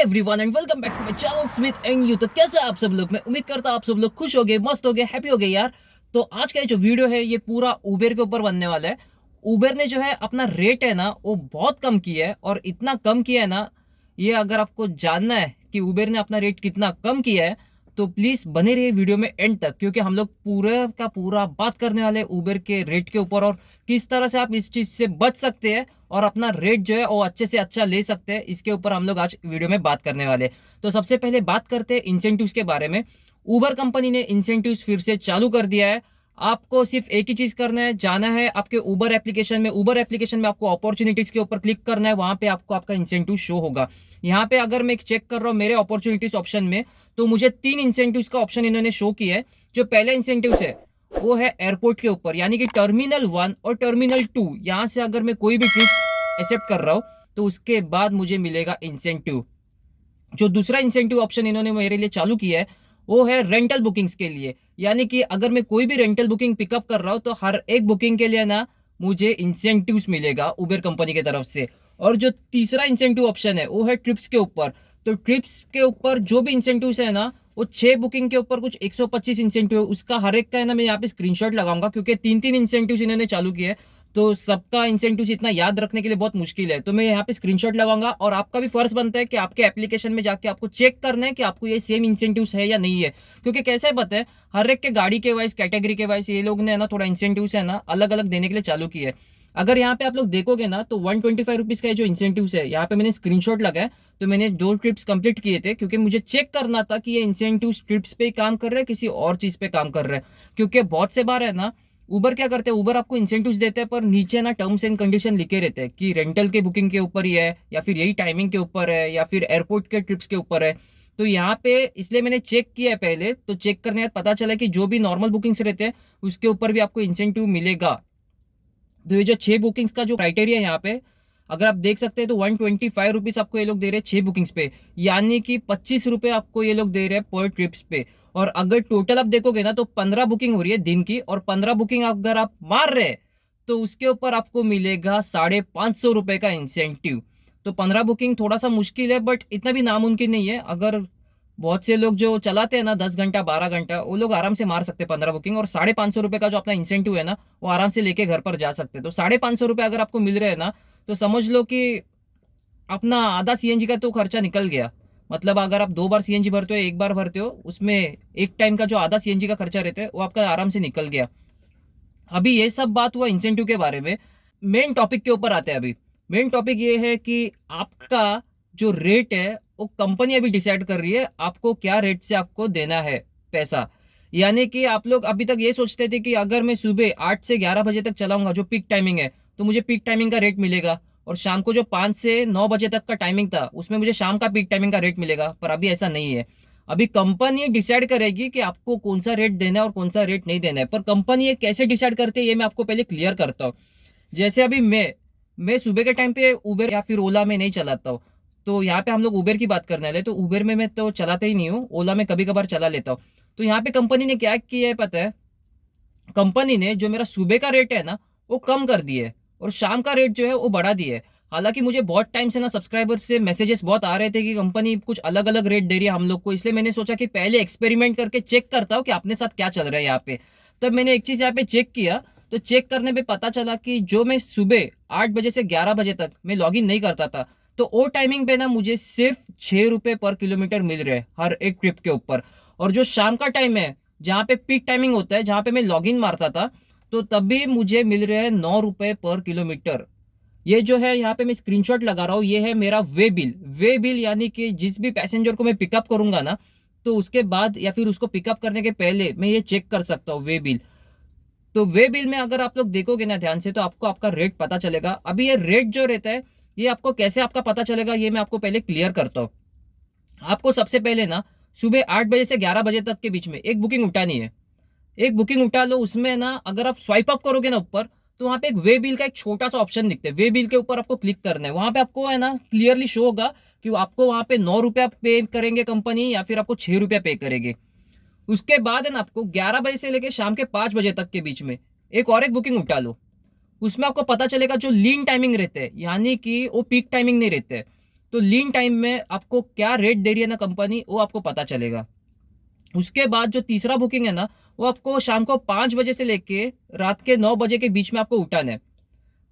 Everyone and welcome back to my channel Smith and you. तो कैसे आप सब लोग? मैं उम्मीद करता हूं आप सब लोग खुश हो गए, मस्त हो गए, हैप्पी हो गए यार। तो आज का ये जो वीडियो है ये पूरा उबेर के ऊपर बनने वाला है। उबेर ने जो है अपना रेट है ना वो बहुत कम किया है, और इतना कम किया है ना, ये अगर आपको जानना है कि उबेर ने अपना रेट कितना कम किया है तो प्लीज बने रहिए वीडियो में एंड तक, क्योंकि हम लोग पूरा का पूरा बात करने वाले उबेर के रेट के ऊपर और किस तरह से आप इस चीज से बच सकते हैं और अपना रेट जो है वो अच्छे से अच्छा ले सकते हैं। इसके ऊपर हम लोग आज वीडियो में बात करने वाले। तो सबसे पहले बात करते हैं इंसेंटिव्स के बारे में। उबर कंपनी ने इंसेंटिव्स फिर से चालू कर दिया है। आपको सिर्फ एक ही चीज करना है, जाना है आपके उबर एप्लीकेशन में। उबर एप्लीकेशन में आपको अपॉर्चुनिटीज के ऊपर क्लिक करना है, वहां पे आपको आपका इंसेंटिव शो होगा। यहाँ पे अगर मैं चेक कर रहा हूँ मेरे अपॉर्चुनिटीज ऑप्शन में, तो मुझे 3 इंसेंटिव्स का ऑप्शन इन्होंने शो किया है। जो पहला इंसेंटिव है वो है एयरपोर्ट के ऊपर, यानी कि टर्मिनल 1 और टर्मिनल 2। यहां से अगर मैं कोई भी ट्रिप एक्सेप्ट कर रहा हूं तो उसके बाद मुझे मिलेगा इंसेंटिव। जो दूसरा इंसेंटिव ऑप्शन इन्होंने मेरे लिए चालू किया है वो है रेंटल बुकिंग्स के लिए, यानी कि अगर मैं कोई भी रेंटल बुकिंग पिकअप कर रहा हूं तो हर एक बुकिंग के लिए ना मुझे इंसेंटिव्स मिलेगा उबेर कंपनी की तरफ से। और जो तीसरा इंसेंटिव ऑप्शन है वो है ट्रिप्स के ऊपर। तो ट्रिप्स के ऊपर जो भी इंसेंटिव्स है ना, वो 6 बुकिंग के ऊपर कुछ 125 इंसेंटिव है, उसका हर एक का है ना मैं यहाँ पे स्क्रीनशॉट लगाऊंगा, क्योंकि 3 3 इंसेंटिव इन्होंने चालू किए, तो सबका इंसेंटिव इतना याद रखने के लिए बहुत मुश्किल है। तो मैं यहाँ पे स्क्रीनशॉट लगाऊंगा, और आपका भी फर्ज बनता है कि आपके एप्लीकेशन में जाके आपको चेक करना है कि आपको ये सेम इंसेंटिव्स है या नहीं है। क्योंकि कैसे है पता है, हर एक के गाड़ी के वाइज, कैटेगरी के वाइज ये लोग ने ना थोड़ा इंसेंटिव्स है ना अलग अलग देने के लिए चालू किए है। अगर यहाँ पे आप लोग देखोगे ना तो 125 रुपीज का जो इंसेंटिव्स है, यहाँ पे मैंने स्क्रीनशॉट लगाया। तो मैंने 2 ट्रिप्स कंप्लीट किए थे, क्योंकि मुझे चेक करना था कि ये इंसेंटिव ट्रिप्स पे काम कर रहे हैं किसी और चीज पे काम कर रहे हैं। क्योंकि बहुत से बार है ना उबर क्या करते हैं, उबर आपको इंसेंटिव्स देते हैं पर नीचे ना टर्म्स एंड कंडीशन लिखे रहते हैं कि रेंटल के बुकिंग के ऊपर ही है, या फिर यही टाइमिंग के ऊपर है, या फिर एयरपोर्ट के ट्रिप्स के ऊपर है। तो यहाँ पे इसलिए मैंने चेक किया है पहले, तो चेक करने के बाद पता चला कि जो भी नॉर्मल बुकिंग्स रहते हैं उसके ऊपर भी आपको इंसेंटिव मिलेगा। तो ये जो 6 बुकिंग्स का जो क्राइटेरिया है यहाँ पे, अगर आप देख सकते हैं तो 125 रुपीज आपको ये लोग दे रहे हैं 6 बुकिंग्स पे, यानी कि 25 रुपए आपको ये लोग दे रहे हैं पर ट्रिप्स पे। और अगर टोटल आप देखोगे ना तो 15 बुकिंग हो रही है दिन की, और 15 बुकिंग अगर आप मार रहे हैं तो उसके ऊपर आपको मिलेगा 550 रुपए का इंसेंटिव। तो 15 बुकिंग थोड़ा सा मुश्किल है, बट इतना भी नामुमकिन नहीं है। अगर बहुत से लोग जो चलाते हैं ना 10 घंटा 12 घंटा, वो लोग आराम से मार सकते हैं 15 बुकिंग, और 550 रुपए का जो अपना इंसेंटिव है ना वो आराम से लेके घर पर जा सकते हैं। तो 550 रुपए अगर आपको मिल रहे हैं ना, तो समझ लो कि अपना आधा सीएनजी का तो खर्चा निकल गया। मतलब अगर आप 2 बार सीएनजी भरते हो, एक बार भरते हो, उसमें एक टाइम का जो आधा सीएनजी का खर्चा रहता है वो आपका आराम से निकल गया। अभी ये सब बात हुआ इंसेंटिव के बारे में। मेन टॉपिक के ऊपर आते हैं। अभी मेन टॉपिक ये है कि आपका जो रेट है वो कंपनी अभी डिसाइड कर रही है आपको क्या रेट से आपको देना है पैसा। यानी कि आप लोग अभी तक ये सोचते थे कि अगर मैं सुबह 8 से 11 बजे तक चलाऊंगा, जो पीक टाइमिंग है, तो मुझे पीक टाइमिंग का रेट मिलेगा, और शाम को जो 5 से 9 बजे तक का टाइमिंग था उसमें मुझे शाम का पीक टाइमिंग का रेट मिलेगा। पर अभी ऐसा नहीं है। अभी कंपनी डिसाइड करेगी कि आपको कौन सा रेट देना है और कौन सा रेट नहीं देना है। पर कंपनी ये कैसे डिसाइड करती है ये मैं आपको पहले क्लियर करता हूँ। जैसे अभी मैं सुबह के टाइम पे उबेर या फिर ओला में नहीं चलाता हूँ। तो यहाँ पे हम लोग उबेर की बात करने वाले, तो उबेर में मैं तो चलाता ही नहीं हूँ, ओला में कभी कभार चला लेता हूँ। तो यहाँ पे कंपनी ने क्या किया है पता है, कंपनी ने जो मेरा सुबह का रेट है ना वो कम कर दिया है, और शाम का रेट जो है वो बढ़ा दिया है। हालांकि मुझे बहुत टाइम से ना सब्सक्राइबर से मैसेजेस बहुत आ रहे थे कि कंपनी कुछ अलग अलग रेट दे रही है हम लोग को, इसलिए मैंने सोचा कि पहले एक्सपेरिमेंट करके चेक करता हूँ कि अपने साथ क्या चल रहा है यहाँ पे। तब मैंने एक चीज यहाँ पे चेक किया, तो चेक करने पे पता चला कि जो मैं सुबह 8 बजे से 11 बजे तक मैं लॉग इन नहीं करता था, तो वो टाइमिंग पे ना मुझे सिर्फ 6 रुपए पर किलोमीटर मिल रहे हैं हर एक ट्रिप के ऊपर। और जो शाम का टाइम है जहाँ पे पीक टाइमिंग होता है, जहाँ पे मैं लॉग इन मारता था, तो तब भी मुझे मिल रहे हैं 9 रुपए पर किलोमीटर। ये जो है यहाँ पे मैं स्क्रीनशॉट लगा रहा हूँ, ये है मेरा वे बिल, यानी कि जिस भी पैसेंजर को मैं पिकअप करूंगा ना, तो उसके बाद या फिर उसको पिकअप करने के पहले मैं ये चेक कर सकता हूँ वे बिल। तो वे बिल में अगर आप लोग देखोगे ना ध्यान से, तो आपको आपका रेट पता चलेगा। अभी ये रेट जो रहता है ये आपको कैसे आपका पता चलेगा ये मैं आपको पहले क्लियर करता हूँ। आपको सबसे पहले ना सुबह 8 बजे से 11 बजे तक के बीच में एक बुकिंग उठानी है। एक बुकिंग उठा लो, उसमें ना अगर आप स्वाइप अप करोगे ना ऊपर, तो वहां पे एक वे बिल का एक छोटा सा ऑप्शन दिखता है। वे बिल के ऊपर आपको क्लिक करना है, वहां पे आपको है ना क्लियरली शो होगा कि आपको वहां पे 9 रुपया पे करेंगे कंपनी, या फिर आपको 6 रुपया पे करेंगे। उसके बाद है ना आपको 11 बजे से लेकर शाम के 5 बजे तक के बीच में एक और एक बुकिंग उठा लो। उसमें आपको पता चलेगा जो लीन टाइमिंग रहते हैं, यानी कि वो पीक टाइमिंग नहीं रहते हैं। तो लीन टाइम में आपको क्या रेट दे रही है ना कंपनी, वो आपको पता चलेगा। उसके बाद जो तीसरा बुकिंग है ना, वो आपको शाम को 5 बजे से लेके रात के 9 बजे के बीच में आपको उठाना है।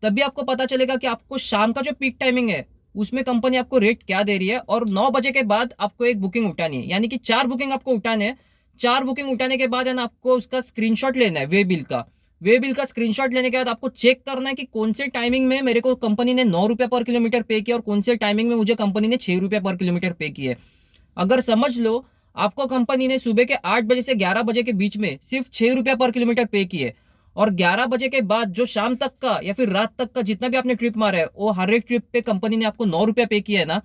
तभी आपको पता चलेगा कि आपको शाम का जो पीक टाइमिंग है उसमें कंपनी आपको रेट क्या दे रही है, और 9 बजे के बाद आपको एक बुकिंग उठानी है, यानी कि 4 बुकिंग आपको उठाने हैं। 4 बुकिंग उठाने के बाद है ना, आपको उसका स्क्रीनशॉट लेना है वे बिल का स्क्रीनशॉट लेने के बाद आपको चेक करना है कि कौन से टाइमिंग में मेरे को कंपनी ने 9 रुपये पर किलोमीटर पे किया और कौन से टाइमिंग में मुझे कंपनी ने 6 रुपये पर किलोमीटर पे किया। अगर समझ लो आपको कंपनी ने सुबह के 8 बजे से 11 बजे के बीच में सिर्फ 6 रुपया पर किलोमीटर पे किए, और 11 बजे के बाद जो शाम तक का या फिर रात तक का जितना भी आपने ट्रिप मारा है, वो हर एक ट्रिप पे कंपनी ने आपको 9 रुपया पे किया है ना,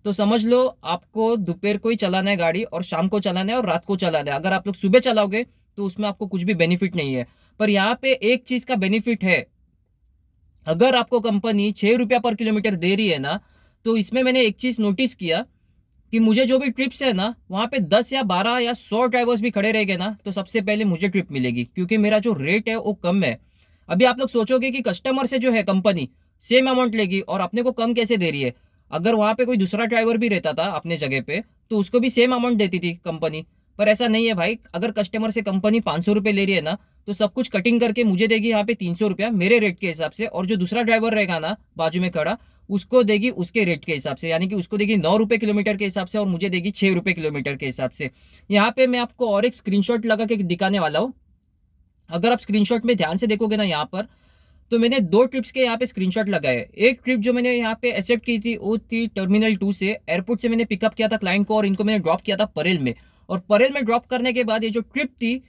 तो समझ लो आपको दोपहर को ही चलाना है गाड़ी, और शाम को चलाना है और रात को चलाना है। अगर आप लोग सुबह चलाओगे तो उसमें आपको कुछ भी बेनिफिट नहीं है। पर यहाँ पे एक चीज का बेनिफिट है, अगर आपको कंपनी 6 रुपया पर किलोमीटर दे रही है ना, तो इसमें मैंने एक चीज नोटिस किया कि मुझे जो भी ट्रिप्स है ना, वहां पे 10 या 12 या 100 ड्राइवर्स भी खड़े रहेंगे ना, तो सबसे पहले मुझे ट्रिप मिलेगी, क्योंकि मेरा जो रेट है वो कम है। अभी आप लोग सोचोगे कि कस्टमर से जो है कंपनी सेम अमाउंट लेगी और अपने को कम कैसे दे रही है। अगर वहां पे कोई दूसरा ड्राइवर भी रहता था अपने जगह पे, तो उसको भी सेम अमाउंट देती थी कंपनी। पर ऐसा नहीं है भाई, अगर कस्टमर से कंपनी 500 रुपये ले रही है ना, तो सब कुछ कटिंग करके मुझे देगी यहाँ पे 300 रुपया मेरे रेट के हिसाब से, और जो दूसरा ड्राइवर रहेगा ना बाजू में खड़ा, उसको देगी उसके रेट के हिसाब से, यानी कि उसको देगी 9 रुपये किलोमीटर के हिसाब से और मुझे देगी 6 रुपये किलोमीटर के हिसाब से। यहाँ पे मैं आपको और एक स्क्रीनशॉट लगा के दिखाने वाला हूँ। अगर आप स्क्रीनशॉट में ध्यान से देखोगे ना यहाँ पर, तो मैंने 2 ट्रिप्स के यहाँ पे स्क्रीनशॉट लगाए। एक ट्रिप जो मैंने यहाँ पे एक्सेप्ट की थी वो थी टर्मिनल 2 से, एयरपोर्ट से मैंने पिकअप किया था क्लाइंट को और इनको मैंने ड्रॉप किया था परेल में। और परेल में ड्रॉप करने के बाद ये जो ट्रिप थी,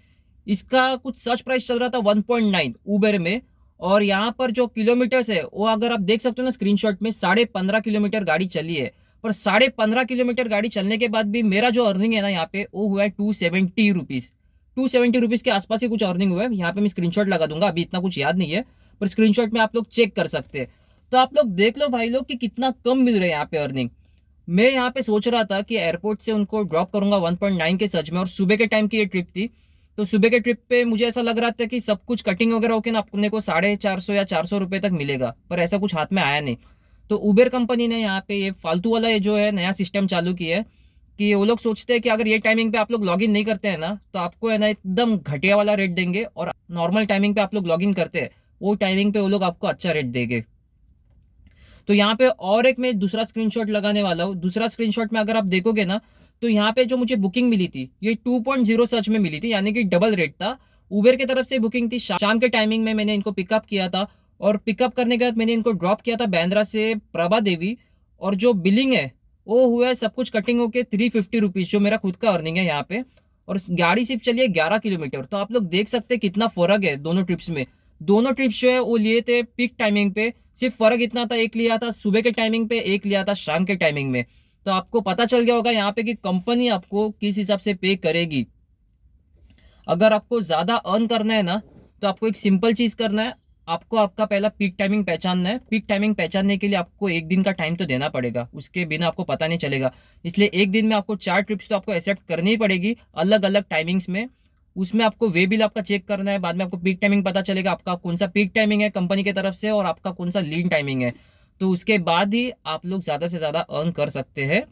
इसका कुछ सर्च प्राइस चल रहा था 1.9 उबर में। और यहाँ पर जो किलोमीटर्स है वो अगर आप देख सकते हो ना स्क्रीनशॉट में, 15.5 किलोमीटर गाड़ी चली है। पर 15.5 किलोमीटर गाड़ी चलने के बाद भी मेरा जो अर्निंग है ना यहाँ पे, वो हुआ है 270 रुपीज। 270 रुपीज के आसपास ही कुछ अर्निंग हुआ है। यहाँ पे मैं स्क्रीनशॉट लगा दूंगा, अभी इतना कुछ याद नहीं है, पर स्क्रीनशॉट में आप लोग चेक कर सकते हैं। तो आप लोग देख लो भाई लोग कि कितना कम मिल रहा है यहाँ पे अर्निंग। मैं यहाँ पे सोच रहा था कि एयरपोर्ट से उनको ड्रॉप करूंगा 1.9 के सच में, और सुबह के टाइम की ये ट्रिप थी। तो सुबह के ट्रिप पे मुझे ऐसा लग रहा था कि सब कुछ कटिंग वगैरह होकर ना अपने को 450 या 400 रुपये तक मिलेगा, पर ऐसा कुछ हाथ में आया नहीं। तो उबेर कंपनी ने यहाँ पे ये फालतू वाला ये जो है नया सिस्टम चालू किया है कि वो लोग सोचते हैं कि अगर ये टाइमिंग पे आप लोग लॉगिन नहीं करते हैं ना, तो आपको है ना एकदम घटिया वाला रेट देंगे, और नॉर्मल टाइमिंग पे आप लोग लॉगिन करते हैं वो टाइमिंग पे वो लोग आपको अच्छा रेट देंगे। तो यहाँ पे और एक मैं दूसरा स्क्रीनशॉट लगाने वाला हूँ। दूसरा स्क्रीनशॉट में अगर आप देखोगे ना, तो यहाँ पे जो मुझे बुकिंग मिली थी ये 2.0 सर्च में मिली थी, यानी कि डबल रेट था। उबेर की तरफ से बुकिंग थी, शाम के टाइमिंग में मैंने इनको पिकअप किया था, और पिकअप करने के बाद मैंने इनको ड्रॉप किया था बांद्रा से प्रभा देवी। और जो बिलिंग है वो हुआ है सब कुछ कटिंग होके 350 रुपीज, जो मेरा खुद का अर्निंग है यहाँ पे। और गाड़ी सिर्फ चली है 11 किलोमीटर। तो आप लोग देख सकते हैं कितना फर्क है दोनों ट्रिप्स में। दोनों ट्रिप्स जो है वो लिए थे पीक टाइमिंग पे, सिर्फ फर्क इतना था, एक लिया था सुबह के टाइमिंग पे, एक लिया था शाम के टाइमिंग में। तो आपको पता चल गया होगा यहाँ पे कि कंपनी आपको किस हिसाब से पे करेगी। अगर आपको ज्यादा अर्न करना है ना, तो आपको एक सिंपल चीज करना है, आपको आपका पहला पीक टाइमिंग पहचानना है। पीक टाइमिंग पहचानने के लिए आपको एक दिन का टाइम तो देना पड़ेगा, उसके बिना आपको पता नहीं चलेगा। इसलिए एक दिन में आपको 4 ट्रिप्स तो आपको एक्सेप्ट करनी ही पड़ेगी अलग अलग टाइमिंग्स में। उसमें आपको वे बिल आपका चेक करना है, बाद में आपको पीक टाइमिंग पता चलेगा आपका कौन सा पीक टाइमिंग है कंपनी की तरफ से और आपका कौन सा लीन टाइमिंग है। तो उसके बाद ही आप लोग ज्यादा से ज्यादा अर्न कर सकते हैं।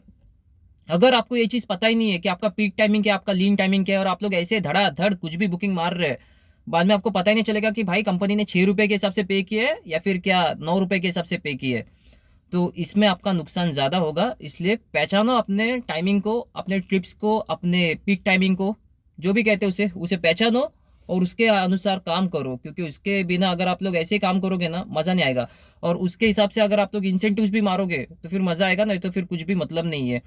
अगर आपको ये चीज पता ही नहीं है कि आपका पीक टाइमिंग क्या, आपका लीन टाइमिंग क्या है, और आप लोग ऐसे धड़ाधड़ कुछ भी बुकिंग मार रहे हैं, बाद में आपको पता ही नहीं चलेगा कि भाई कंपनी ने 6 रुपए के हिसाब से पे किया है या फिर क्या 9 रुपए के हिसाब से पे किया है, तो इसमें आपका नुकसान ज्यादा होगा। इसलिए पहचानो अपने टाइमिंग को, अपने ट्रिप्स को, अपने पीक टाइमिंग को, जो भी कहते हैं उसे उसे पहचानो और उसके अनुसार काम करो, क्योंकि उसके बिना अगर आप लोग ऐसे ही काम करोगे ना, मजा नहीं आएगा। और उसके हिसाब से अगर आप लोग इंसेंटिव्स भी मारोगे तो फिर मजा आएगा, नहीं तो फिर कुछ भी मतलब नहीं है।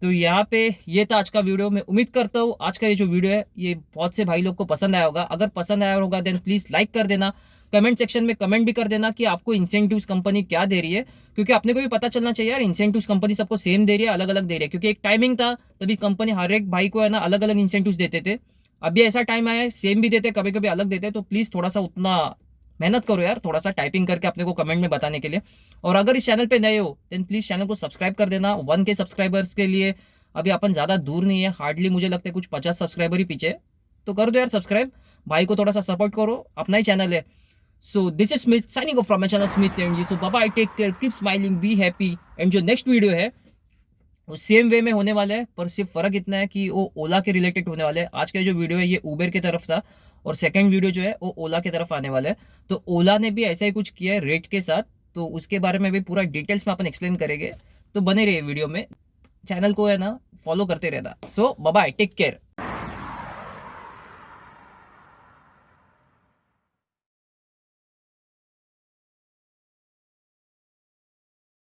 तो यहाँ पे ये था आज का वीडियो। मैं उम्मीद करता हूँ आज का ये जो वीडियो है ये बहुत से भाई लोग को पसंद आया होगा। अगर पसंद आया होगा देन प्लीज लाइक कर देना, कमेंट सेक्शन में कमेंट भी कर देना कि आपको इंसेंटिव्स कंपनी क्या दे रही है, क्योंकि अपने को भी पता चलना चाहिए यार इंसेंटिव्स कंपनी सबको सेम दे रही है अलग अलग दे रही है। क्योंकि एक टाइमिंग था तभी कंपनी हर एक भाई को है ना अलग अलग इंसेंटिव्स देते थे, अभी ऐसा टाइम आया है सेम भी देते, कभी कभी अलग देते। तो प्लीज थोड़ा सा उतना मेहनत करो यार, थोड़ा सा टाइपिंग करके अपने को कमेंट में बताने के लिए। और अगर इस चैनल पे नए हो देन प्लीज चैनल को सब्सक्राइब कर देना 1K सब्सक्राइबर्स के लिए। अभी अपन ज्यादा दूर नहीं है, हार्डली मुझे लगता है कुछ 50 सब्सक्राइबर ही पीछे है। तो कर दो यार सब्सक्राइब, भाई को थोड़ा सा सपोर्ट करो, अपना ही चैनल है। So this is Smith signing off from my channel Smith and you. So bye bye, take care, keep smiling, be happy. And जो नेक्स्ट वीडियो है वो सेम वे में होने वाला है, पर सिर्फ फर्क इतना है कि वो ओला के रिलेटेड होने वाला है। आज का जो वीडियो है ये उबेर की तरफ था और सेकंड वीडियो जो है वो ओला की तरफ आने वाला है। तो ओला ने भी ऐसा ही कुछ किया है रेट के साथ, तो उसके बारे में भी पूरा डिटेल्स में अपन एक्सप्लेन करेंगे। तो बने रहिए वीडियो में, चैनल को है ना फॉलो करते रहना। सो बाय बाय, टेक केयर।